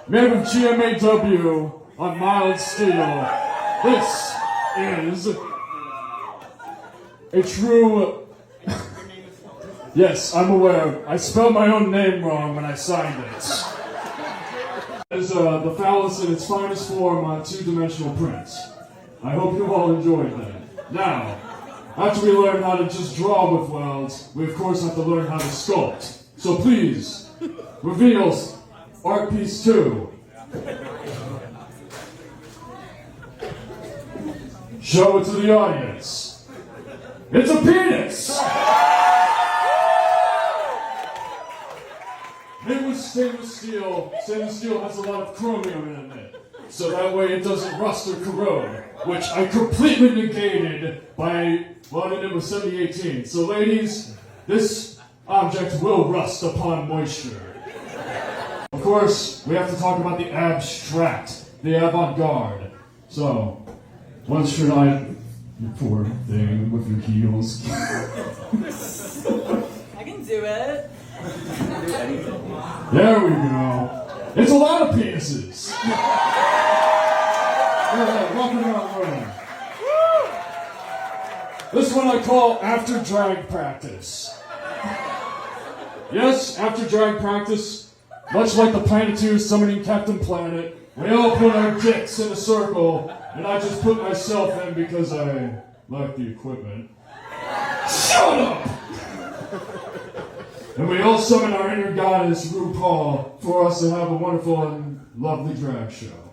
made with GMAW on mild steel. This is a true... Yes, I'm aware. I spelled my own name wrong when I signed it. It is the phallus in its finest form on two-dimensional print. I hope you all enjoyed that. Now, after we learn how to just draw with welds, we of course have to learn how to sculpt. So please, reveal art piece 2. Show it to the audience. It's a penis! Made with stainless steel. Stainless steel has a lot of chromium in it, so that way it doesn't rust or corrode, which I completely negated by, well, I mean, it was 7018. So ladies, this object will rust upon moisture. Of course, we have to talk about the abstract, the avant-garde. So, what should I, you poor thing with your heels? I can do it. There we go. It's a lot of penises. Alright, walking around the room. This one I call after drag practice. Yes, after drag practice, much like the Planetary summoning Captain Planet, we all put our dicks in a circle, and I just put myself in because I like the equipment. Shut up! And we all summon our inner goddess, RuPaul, for us to have a wonderful and lovely drag show.